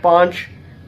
5,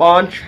5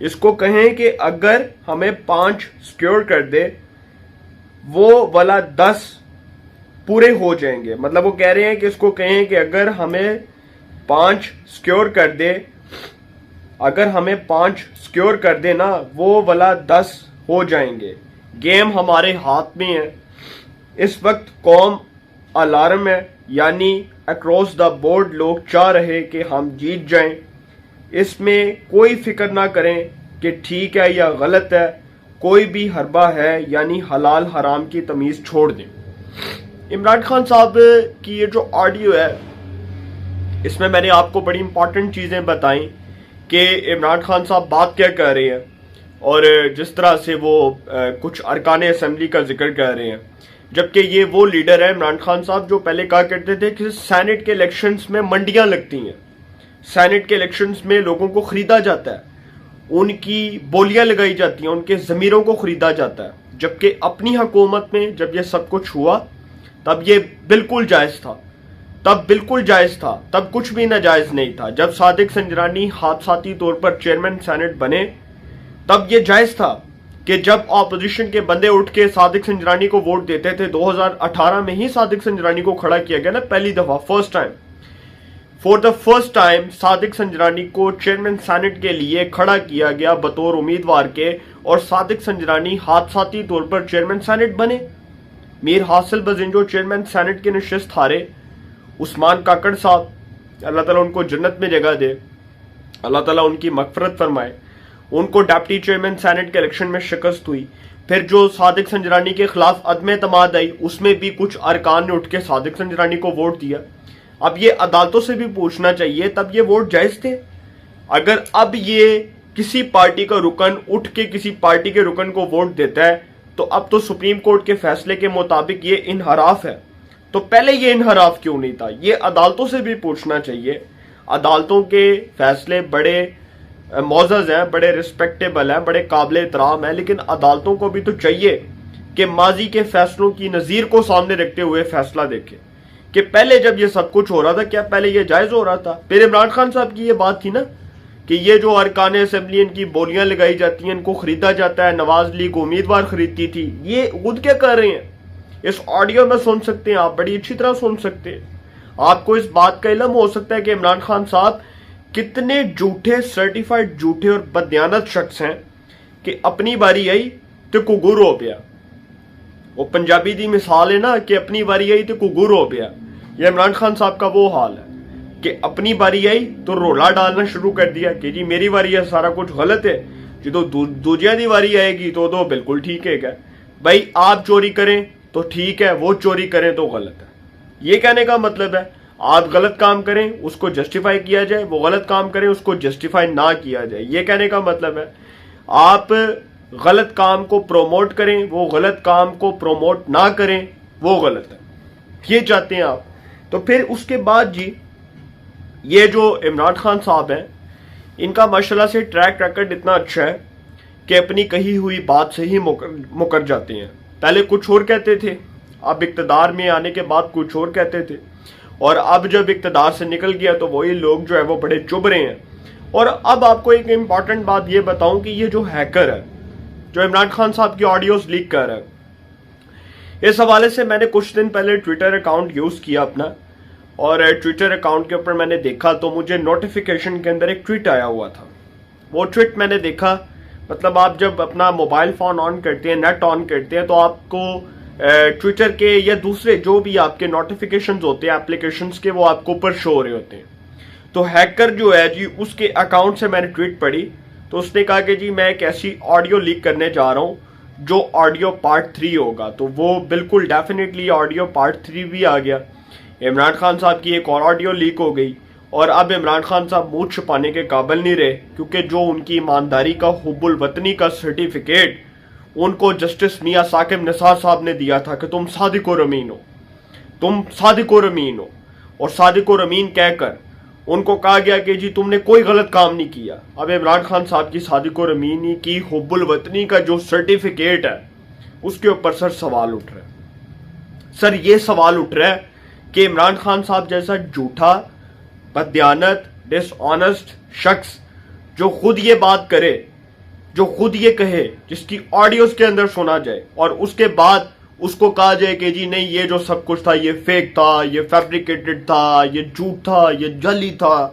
اس کو کہیں کہ اگر ہمیں 5 سیکیور کر دے وہ والا 10 پورے ہو جائیں گے. مطلب وہ کہہ رہے ہیں کہ اس کو کہیں کہ اگر ہمیں 5 سیکیور کر دے، اگر ہمیں 5 سیکیور کر دے نا وہ والا 10 ہو جائیں گے. گیم ہمارے ہاتھ میں ہے. اس وقت قوم الارم ہے، یعنی اکراس دا بورڈ لوگ چاہ رہے کہ ہم جیت جائیں. اس میں کوئی فکر نہ کریں کہ ٹھیک ہے یا غلط ہے، کوئی بھی حربہ ہے یعنی حلال حرام کی تمیز چھوڑ دیں. عمران خان صاحب کی یہ جو آڈیو ہے اس میں نے آپ کو بڑی امپورٹنٹ چیزیں بتائیں کہ عمران خان صاحب بات کیا کر رہے ہیں اور جس طرح سے وہ کچھ ارکان اسمبلی کا ذکر کر رہے ہیں، جبکہ یہ وہ لیڈر ہے عمران خان صاحب جو پہلے کہا کرتے تھے کہ سینٹ کے الیکشنز میں منڈیاں لگتی ہیں، سینٹ کے الیکشنز میں لوگوں کو خریدا جاتا ہے، ان کی بولیاں لگائی جاتی ہیں، ان کے ضمیروں کو خریدا جاتا ہے. جبکہ اپنی حکومت میں جب یہ سب کچھ ہوا تب یہ بالکل جائز تھا، تب کچھ بھی ناجائز نہیں تھا. جب صادق سنجرانی حادثاتی طور پر چیئرمین سینٹ بنے تب یہ جائز تھا کہ جب اپوزیشن کے بندے اٹھ کے صادق سنجرانی کو ووٹ دیتے تھے. 2018 میں ہی صادق سنجرانی کو کھڑا کیا گیا نا پہلی دفعہ، for the first time Sadiq Sanjrani کو چیئرمین سینٹ کے لیے کھڑا کیا گیا بطور امیدوار کے، اور صادق سنجرانی حادثاتی طور پر چیئرمین سینٹ بنے. میر حاصل بزنجو چیئرمین سینٹ کی نشست ہارے. عثمان کاکڑ صاحب اللہ تعالیٰ ان کو جنت میں جگہ دے، اللہ تعالیٰ ان کی مغفرت فرمائے، ان کو ڈپٹی چیئرمین سینٹ کے الیکشن میں شکست ہوئی. پھر جو صادق سنجرانی کے خلاف عدم اعتماد آئی اس میں بھی کچھ ارکان نے اٹھ کے صادق سنجرانی کو ووٹ دیا. اب یہ عدالتوں سے بھی پوچھنا چاہیے تب یہ ووٹ جائز تھے. اگر اب یہ کسی پارٹی کا رکن اٹھ کے کسی پارٹی کے رکن کو ووٹ دیتا ہے تو اب تو سپریم کورٹ کے فیصلے کے مطابق یہ انحراف ہے. تو پہلے یہ انحراف کیوں نہیں تھا؟ یہ عدالتوں سے بھی پوچھنا چاہیے. عدالتوں کے فیصلے بڑے معزز ہیں، بڑے ریسپیکٹیبل ہیں، بڑے قابل احترام ہیں، لیکن عدالتوں کو بھی تو چاہیے کہ ماضی کے فیصلوں کی نظیر کو سامنے رکھتے ہوئے فیصلہ دیکھے کہ پہلے جب یہ سب کچھ ہو رہا تھا کیا پہلے یہ جائز ہو رہا تھا؟ پھر عمران خان صاحب کی یہ بات تھی نا کہ یہ جو ارکان اسمبلی ان کی بولیاں لگائی جاتی ہیں، ان کو خریدا جاتا ہے، نواز لیگ امیدوار خریدتی تھی. یہ خود کیا کر رہے ہیں؟ اس آڈیو میں سن سکتے ہیں آپ، بڑی اچھی طرح سن سکتے ہیں. آپ کو اس بات کا علم ہو سکتا ہے کہ عمران خان صاحب کتنے جھوٹے، سرٹیفائڈ جھوٹے اور بددیانت شخص ہیں کہ اپنی باری آئی تو کگور ہو پیا. وہ پنجابی دی مثال ہے نا کہ اپنی باری آئی تو کگور ہو پیا. یہ عمران خان صاحب کا وہ حال ہے کہ اپنی باری آئی تو رولا ڈالنا شروع کر دیا کہ جی میری باری ہے، سارا کچھ غلط ہے. جدو دوجیا دی باری آئے گی تو بالکل ٹھیک ہے. بھائی آپ چوری کریں تو ٹھیک ہے، وہ چوری کریں تو غلط ہے. یہ کہنے کا مطلب ہے آپ غلط کام کریں اس کو جسٹیفائی کیا جائے، وہ غلط کام کریں اس کو جسٹیفائی نہ کیا جائے. یہ کہنے کا مطلب ہے آپ غلط کام کو پروموٹ کریں، وہ غلط کام کو پروموٹ نہ کریں، وہ غلط ہے. یہ چاہتے ہیں آپ. تو پھر اس کے بعد جی یہ جو عمران خان صاحب ہیں ان کا ماشاءاللہ سے ٹریک ریکارڈ اتنا اچھا ہے کہ اپنی کہی ہوئی بات سے ہی مکر جاتے ہیں. پہلے کچھ اور کہتے تھے، اب اقتدار میں آنے کے بعد کچھ اور کہتے تھے، اور اب جب اقتدار سے نکل گیا تو وہی لوگ جو ہے وہ بڑے چبھ رہے ہیں. اور اب آپ کو ایک امپورٹنٹ بات یہ بتاؤں کہ یہ جو ہیکر ہے جو عمران خان صاحب کی آڈیوز لیک کر رہا ہے، اس حوالے سے میں نے کچھ دن پہلے ٹویٹر اکاؤنٹ یوز کیا اپنا، اور ٹویٹر اکاؤنٹ کے اوپر میں نے دیکھا تو مجھے نوٹیفیکیشن کے اندر ایک ٹویٹ آیا ہوا تھا. وہ ٹویٹ میں نے دیکھا، مطلب آپ جب اپنا موبائل فون آن کرتے ہیں، نیٹ آن کرتے ہیں، تو آپ کو ٹویٹر کے یا دوسرے جو بھی آپ کے نوٹیفیکیشنز ہوتے ہیں اپلیکیشنز کے، وہ آپ کو اوپر شو ہو رہے ہوتے ہیں. تو ہیکر جو ہے جی اس کے اکاؤنٹ سے میں نے ٹویٹ پڑھی تو اس نے کہا کہ جی میں ایک ایسی آڈیو لیک کرنے جا رہا ہوں جو آڈیو پارٹ 3 ہوگا. تو وہ بالکل ڈیفینیٹلی آڈیو پارٹ 3 بھی آ گیا. عمران خان صاحب کی ایک اور آڈیو لیک ہو گئی، اور اب عمران خان صاحب منہ چھپانے کے قابل نہیں رہے، کیونکہ جو ان کی ایمانداری کا، حب الوطنی کا سرٹیفکیٹ ان کو جسٹس میاں ثاقب نثار صاحب نے دیا تھا کہ تم صادق و امین ہو، تم صادق و امین ہو، اور صادق و امین کہہ کر ان کو کہا گیا کہ جی تم نے کوئی غلط کام نہیں کیا. اب عمران خان صاحب کی صادق و امینی کی، حب الوطنی کا جو سرٹیفکیٹ ہے اس کے اوپر سر سوال اٹھ رہا ہے. سر یہ سوال اٹھ رہا ہے کہ عمران خان صاحب جیسا جھوٹا، بددیانت، ڈس آنسٹ شخص جو خود یہ بات کرے جو خود یہ کہے، جس کی آڈیوز کے اندر سنا جائے اور اس کے بعد اس کو کہا جائے کہ جی نہیں یہ جو سب کچھ تھا یہ فیک تھا، یہ فیبریکیٹڈ تھا، یہ جھوٹ تھا، یہ جعلی تھا.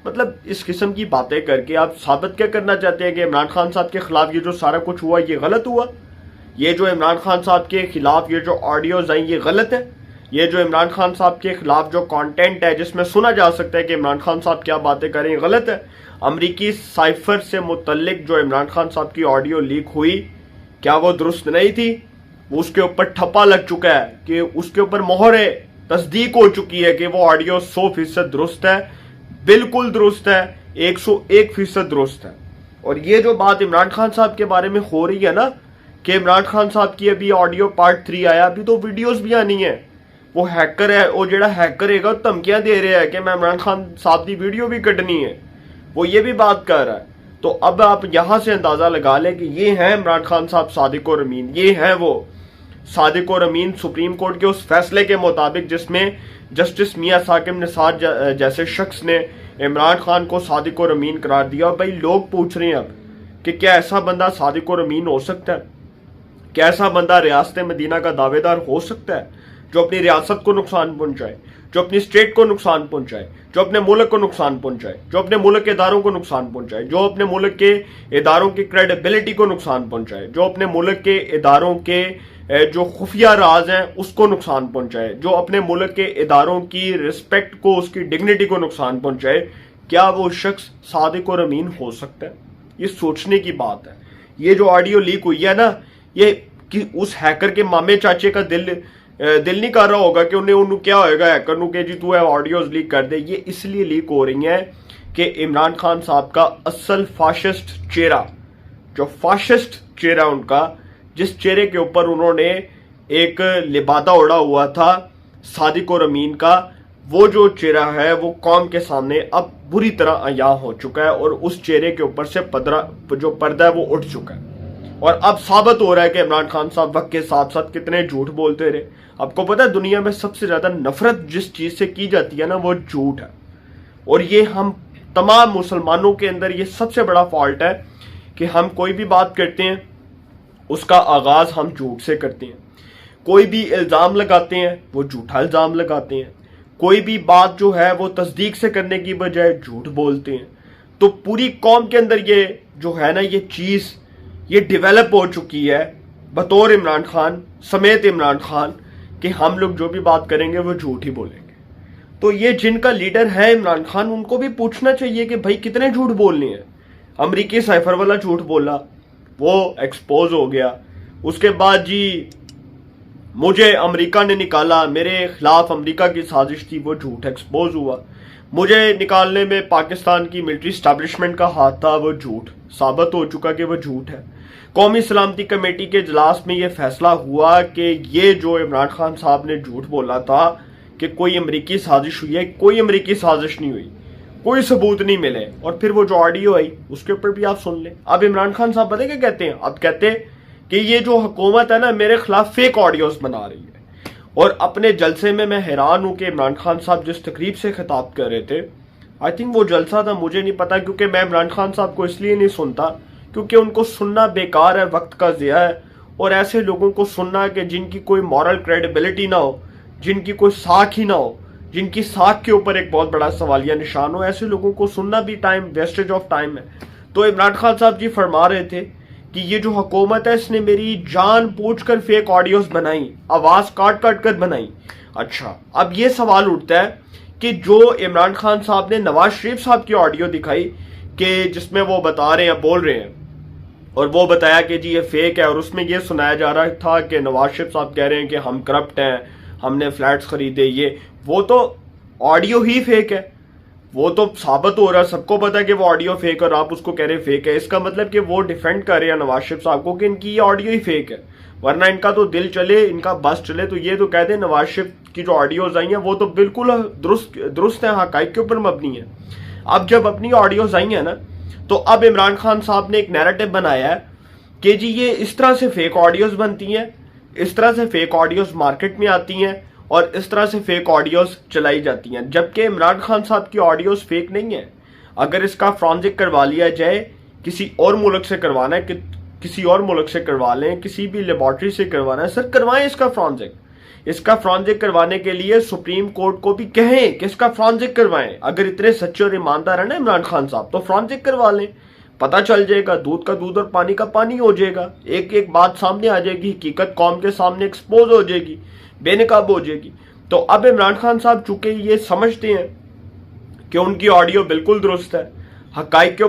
مطلب اس قسم کی باتیں کر کے آپ ثابت کیا کرنا چاہتے ہیں کہ عمران خان صاحب کے خلاف یہ جو سارا کچھ ہوا یہ غلط ہوا؟ یہ جو عمران خان صاحب کے خلاف یہ جو آڈیوز آئیں یہ غلط ہے؟ یہ جو عمران خان صاحب کے خلاف جو کانٹینٹ ہے جس میں سنا جا سکتا ہے کہ عمران خان صاحب کیا باتیں کریں غلط ہے؟ امریکی سائفر سے متعلق جو عمران خان صاحب کی آڈیو لیک ہوئی کیا وہ درست نہیں تھی؟ وہ اس کے اوپر ٹھپا لگ چکا ہے کہ اس کے اوپر مہر ہے، تصدیق ہو چکی ہے کہ وہ آڈیو 100% درست ہے، بالکل درست ہے، 101% درست ہے. اور یہ جو بات عمران خان صاحب کے بارے میں ہو رہی ہے نا کہ عمران خان صاحب کی ابھی آڈیو پارٹ 3 آیا، ابھی تو ویڈیوز بھی آنی ہے. وہ ہیکر ہے، وہ جڑا ہیکر ہے گا دھمکیاں دے رہا ہے کہ میں عمران خان صاحب کی ویڈیو بھی کٹنی ہے، وہ یہ بھی بات کر رہا ہے. تو اب آپ یہاں سے اندازہ لگا لیں کہ یہ ہیں عمران خان صاحب صادق اور امین، یہ ہیں وہ صادق اور امین سپریم کورٹ کے اس فیصلے کے مطابق جس میں جسٹس میاں ثاقب نثار جیسے شخص نے عمران خان کو صادق اور امین قرار دیا. بھائی لوگ پوچھ رہے ہیں اب کہ کیا ایسا بندہ صادق اور امین ہو سکتا ہے؟ کیا ایسا بندہ ریاست مدینہ کا دعوے دار ہو سکتا ہے جو اپنی ریاست کو نقصان پہنچائے، جو اپنی اسٹیٹ کو نقصان پہنچائے، جو اپنے ملک کو نقصان پہنچائے، جو اپنے ملک کے اداروں کو نقصان پہنچائے، جو اپنے ملک کے اداروں کی کریڈیبلٹی کو نقصان پہنچائے، جو اپنے ملک کے اداروں کے جو خفیہ راز ہیں اس کو نقصان پہنچائے، جو اپنے ملک کے اداروں کی رسپیکٹ کو، اس کی ڈگنیٹی کو نقصان پہنچائے؟ کیا وہ شخص صادق اور امین ہو سکتا ہے؟ یہ سوچنے کی بات ہے. یہ جو آڈیو لیک ہوئی ہے نا، یہ کہ اس ہیکر کے مامے چاچے کا دل نہیں کر رہا ہوگا کہ انہوں کیا ہوئے گا ہیکر نو کہ جی تو آڈیوز لیک کر دے. یہ اس لیے لیک ہو رہی ہیں کہ عمران خان صاحب کا اصل فاشسٹ چہرہ، جو فاشسٹ چہرہ ان کا، جس چہرے کے اوپر انہوں نے ایک لبادہ اڑا ہوا تھا صادق اور امین کا، وہ جو چہرہ ہے وہ قوم کے سامنے اب بری طرح عیاں ہو چکا ہے اور اس چہرے کے اوپر سے جو پردہ ہے وہ اٹھ چکا ہے. اور اب ثابت ہو رہا ہے کہ عمران خان صاحب وقت کے ساتھ ساتھ کتنے جھوٹ بولتے رہے. آپ کو پتہ ہے دنیا میں سب سے زیادہ نفرت جس چیز سے کی جاتی ہے نا وہ جھوٹ ہے. اور یہ ہم تمام مسلمانوں کے اندر یہ سب سے بڑا فالٹ ہے کہ ہم کوئی بھی بات کرتے ہیں اس کا آغاز ہم جھوٹ سے کرتے ہیں. کوئی بھی الزام لگاتے ہیں وہ جھوٹا الزام لگاتے ہیں. کوئی بھی بات جو ہے وہ تصدیق سے کرنے کی بجائے جھوٹ بولتے ہیں. تو پوری قوم کے اندر یہ جو ہے نا یہ چیز یہ ڈیولپ ہو چکی ہے بطور عمران خان سمیت عمران خان کہ ہم لوگ جو بھی بات کریں گے وہ جھوٹ ہی بولیں گے. تو یہ جن کا لیڈر ہے عمران خان ان کو بھی پوچھنا چاہیے کہ بھائی کتنے جھوٹ بولنے ہیں. امریکی سائفر والا جھوٹ بولا، وہ ایکسپوز ہو گیا. اس کے بعد جی مجھے امریکہ نے نکالا، میرے خلاف امریکہ کی سازش تھی، وہ جھوٹ ایکسپوز ہوا. مجھے نکالنے میں پاکستان کی ملٹری اسٹیبلشمنٹ کا ہاتھ تھا، وہ جھوٹ ثابت ہو چکا کہ وہ جھوٹ ہے. قومی سلامتی کمیٹی کے اجلاس میں یہ فیصلہ ہوا کہ یہ جو عمران خان صاحب نے جھوٹ بولا تھا کہ کوئی امریکی سازش ہوئی ہے، کوئی امریکی سازش نہیں ہوئی، کوئی ثبوت نہیں ملے. اور پھر وہ جو آڈیو آئی اس کے اوپر بھی آپ سن لیں. اب عمران خان صاحب پتہ کیا کہتے ہیں؟ اب کہتے کہ یہ جو حکومت ہے نا میرے خلاف فیک آڈیوز بنا رہی ہے. اور اپنے جلسے میں حیران ہوں کہ عمران خان صاحب جس تقریب سے خطاب کر رہے تھے، آئی تھنک وہ جلسہ تھا، مجھے نہیں پتا، کیونکہ میں عمران خان صاحب کو اس لیے نہیں سنتا کیونکہ ان کو سننا بیکار ہے، وقت کا ضیاع ہے. اور ایسے لوگوں کو سننا کہ جن کی کوئی مورل کریڈیبلٹی نہ ہو، جن کی کوئی ساکھ ہی نہ ہو، جن کی ساکھ کے اوپر ایک بہت بڑا سوالیہ نشان ہو، ایسے لوگوں کو سننا بھی ویسٹیج آف ٹائم ہے. تو عمران خان صاحب جی فرما رہے تھے کہ یہ جو حکومت ہے اس نے میری جان پوچھ کر فیک آڈیوز بنائی، آواز کاٹ کاٹ کر بنائی. اچھا اب یہ سوال اٹھتا ہے کہ جو عمران خان صاحب نے نواز شریف صاحب کی آڈیو دکھائی کہ جس میں وہ بتا رہے ہیں، بول رہے ہیں، اور وہ بتایا کہ جی یہ فیک ہے، اور اس میں یہ سنایا جا رہا تھا کہ نواز شریف صاحب کہہ رہے ہیں کہ ہم کرپٹ ہیں، ہم نے فلیٹس خریدے، وہ تو آڈیو ہی فیک ہے. وہ تو ثابت ہو رہا ہے، سب کو پتا ہے کہ وہ آڈیو فیک ہے اور آپ اس کو کہہ رہے ہیں فیک ہے. اس کا مطلب کہ وہ ڈیفینڈ کر رہے ہیں نواز شریف صاحب کو کہ ان کی یہ آڈیو ہی فیک ہے. ورنہ ان کا تو دل چلے، ان کا بس چلے تو یہ تو کہہ دیں نواز شریف کی جو آڈیوز آئی ہیں وہ تو بالکل درست ہیں، حقائق کے اوپر مبنی ہیں. اب جب اپنی آڈیوز آئی ہیں نا تو اب عمران خان صاحب نے ایک نیریٹو بنایا ہے کہ جی یہ اس طرح سے فیک آڈیوز بنتی ہیں، اس طرح سے فیک آڈیوز مارکیٹ میں آتی ہیں اور اس طرح سے فیک آڈیوز چلائی جاتی ہیں. جبکہ عمران خان صاحب کی آڈیوز فیک نہیں ہیں. اگر اس کا فرانزک کروا لیا جائے کسی اور ملک سے کروانا ہے کہ کسی اور ملک سے کروا لیں, کسی بھی لیبارٹری سے کروانا ہے, سر کروائیں اس کا فرانزک. اس کا فرانزک کروانے کے لیے سپریم کورٹ کو بھی کہیں کہ اس کا فرانزک کروائیں. اگر اتنے سچے اور ایماندار ہیں نا عمران خان صاحب, تو فرانزک کروا لیں, پتہ چل جائے گا, دودھ کا دودھ اور پانی کا پانی ہو جائے گا, ایک ایک بات سامنے آ جائے گی, حقیقت قوم کے سامنے ایکسپوز ہو جائے گی, بے نقاب ہو جائے گی. تو اب عمران خان صاحب چونکہ یہ سمجھتے ہیں کہ ان کی آڈیو بالکل درست ہے, حقائق کے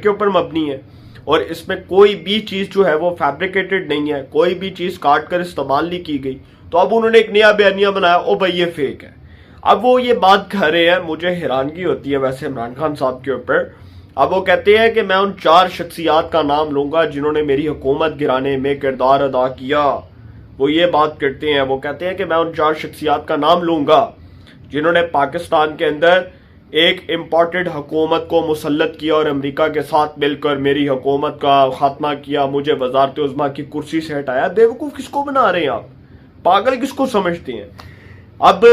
اوپر مبنی ہے, اور اس میں کوئی بھی چیز جو ہے وہ فیبریکیٹڈ نہیں ہے, کوئی بھی چیز کاٹ کر استعمال نہیں کی گئی, تو اب انہوں نے ایک نیا بیانیہ بنایا, او بھائی یہ فیک ہے. اب وہ یہ بات کہہ رہے ہیں, مجھے حیرانگی ہوتی ہے ویسے عمران خان صاحب کے اوپر. اب وہ کہتے ہیں کہ میں ان 4 شخصیات کا نام لوں گا جنہوں نے میری حکومت گرانے میں کردار ادا کیا. وہ یہ بات کرتے ہیں, وہ کہتے ہیں کہ میں ان 4 شخصیات کا نام لوں گا جنہوں نے پاکستان کے اندر ایک امپورٹڈ حکومت کو مسلط کیا اور امریکہ کے ساتھ مل کر میری حکومت کا خاتمہ کیا, مجھے وزارت عظمیٰ کی کرسی سے ہٹایا. بیوقوف کس کو بنا رہے ہیں آپ, پاگل کس کو سمجھتے ہیں؟ اب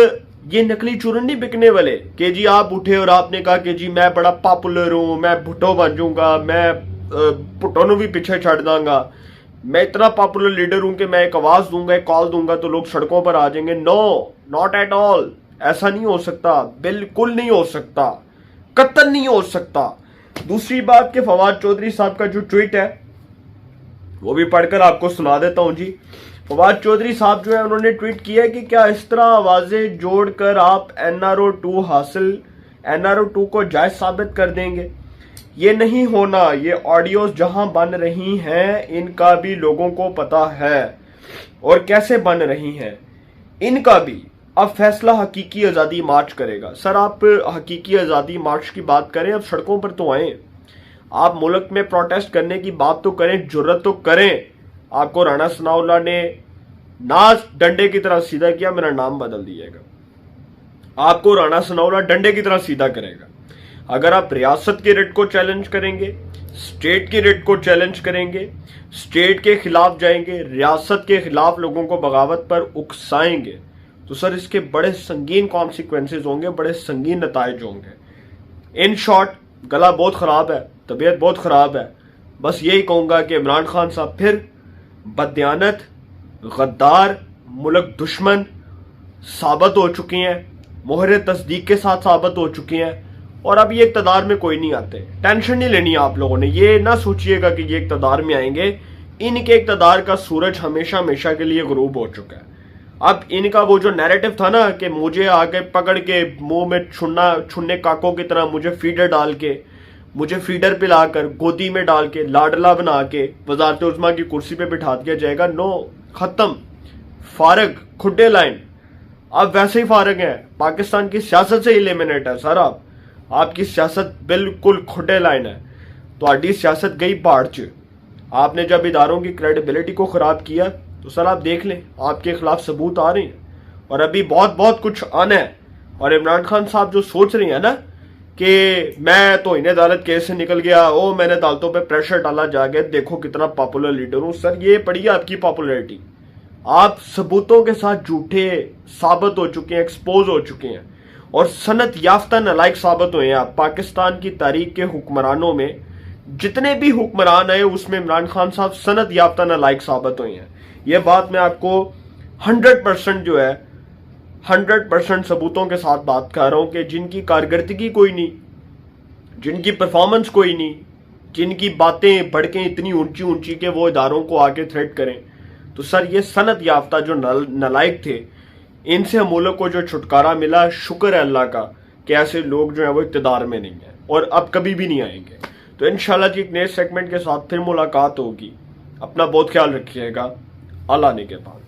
یہ نکلی چورن نہیں بکنے والے کہ جی آپ اٹھے اور آپ نے کہا کہ جی میں بڑا پاپولر ہوں, میں بھٹو بن جاؤں گا, میں بھٹو نو بھی پیچھے چھڑ داں گا, میں اتنا پاپولر لیڈر ہوں کہ میں ایک آواز دوں گا, ایک کال دوں گا تو لوگ سڑکوں پر آ جائیں گے. نو, ناٹ ایٹ آل. ایسا نہیں ہو سکتا, بالکل نہیں ہو سکتا, قطعاً نہیں ہو سکتا. دوسری بات کہ فواد چودھری صاحب کا جو ٹویٹ ہے وہ بھی پڑھ کر آپ کو سنا دیتا ہوں. جی فواد چودھری صاحب جو ہے انہوں نے ٹویٹ کیا ہے کہ کیا اس طرح آوازیں جوڑ کر آپ NRO2 کو جائز ثابت کر دیں گے؟ یہ نہیں ہونا. یہ آڈیوز جہاں بن رہی ہیں ان کا بھی لوگوں کو پتا ہے, اور کیسے بن رہی ہیں ان کا بھی. اب فیصلہ حقیقی آزادی مارچ کرے گا. سر آپ حقیقی آزادی مارچ کی بات کریں, اب سڑکوں پر تو آئیں, آپ ملک میں پروٹیسٹ کرنے کی بات تو کریں, جرت تو کریں. آپ کو رانا ثناء اللہ نے ناز ڈنڈے کی طرح سیدھا کیا, میرا نام بدل دیے گا. آپ کو رانا ثناء اللہ ڈنڈے کی طرح سیدھا کرے گا. اگر آپ ریاست کے ریٹ کو چیلنج کریں گے, اسٹیٹ کے ریٹ کو چیلنج کریں گے, اسٹیٹ کے خلاف جائیں گے, ریاست کے خلاف لوگوں کو بغاوت پر اکسائیں گے, تو سر اس کے بڑے سنگین کانسیکوینسز ہوں گے, بڑے سنگین نتائج ہوں گے. ان شارٹ گلا بہت خراب ہے, طبیعت بہت خراب ہے. بس یہی کہوں گا کہ عمران خان صاحب پھر بددیانت, غدار, ملک دشمن ثابت ہو چکے ہیں, مہر تصدیق کے ساتھ ثابت ہو چکے ہیں, اور اب یہ اقتدار میں کوئی نہیں آتے. ٹینشن نہیں لینی آپ لوگوں نے, یہ نہ سوچئے گا کہ یہ اقتدار میں آئیں گے. ان کے اقتدار کا سورج ہمیشہ ہمیشہ کے لیے غروب ہو چکا ہے. اب ان کا وہ جو نیریٹو تھا نا کہ مجھے آگے پکڑ کے منہ میں چھننے کاکوں کی طرح مجھے فیڈر ڈال کے, مجھے فیڈر پلا کر گودی میں ڈال کے لاڈلا بنا کے وزارت عظمیٰ کی کرسی پہ بٹھا دیا جائے گا. نو, ختم, فارغ, کھڈے لائن. اب ویسے ہی فارغ ہیں, پاکستان کی سیاست سے ایلیمنیٹ ہے سر. آپ کی سیاست بالکل کھڈے لائن ہے. تو سیاست گئی باڑ چ. آپ نے جب اداروں کی کریڈیبلٹی کو خراب کیا تو سر آپ دیکھ لیں, آپ کے خلاف ثبوت آ رہے ہیں, اور ابھی بہت بہت کچھ آنا ہے. اور عمران خان صاحب جو سوچ رہے ہیں نا کہ میں تو انہیں عدالت کیس سے نکل گیا, او میں نے عدالتوں پہ پریشر ڈالا جا گیا, دیکھو کتنا پاپولر لیڈر ہوں. سر یہ پڑھیے آپ کی پاپولرٹی, آپ ثبوتوں کے ساتھ جھوٹے ثابت ہو چکے ہیں, ایکسپوز ہو چکے ہیں, اور صنعت یافتہ نالائق ثابت ہوئے ہیں آپ. پاکستان کی تاریخ کے حکمرانوں میں جتنے بھی حکمران آئے اس میں عمران خان صاحب صنعت یافتہ نالائق ثابت ہوئے ہیں. یہ بات میں آپ کو 100% جو ہے 100% ثبوتوں کے ساتھ بات کر رہا ہوں کہ جن کی کارکردگی کوئی نہیں, جن کی پرفارمنس کوئی نہیں, جن کی باتیں بڑکیں اتنی اونچی اونچی کہ وہ اداروں کو آگے تھریٹ کریں, تو سر یہ صنعت یافتہ جو نالائق تھے ان سے ہم ملک کو جو چھٹکارا ملا, شکر ہے اللہ کا کہ ایسے لوگ جو ہیں وہ اقتدار میں نہیں ہیں اور اب کبھی بھی نہیں آئیں گے. تو انشاءاللہ جی ایک نئے سیگمنٹ کے ساتھ پھر ملاقات ہوگی. اپنا بہت خیال رکھیے گا. اللہ نے کے بعد.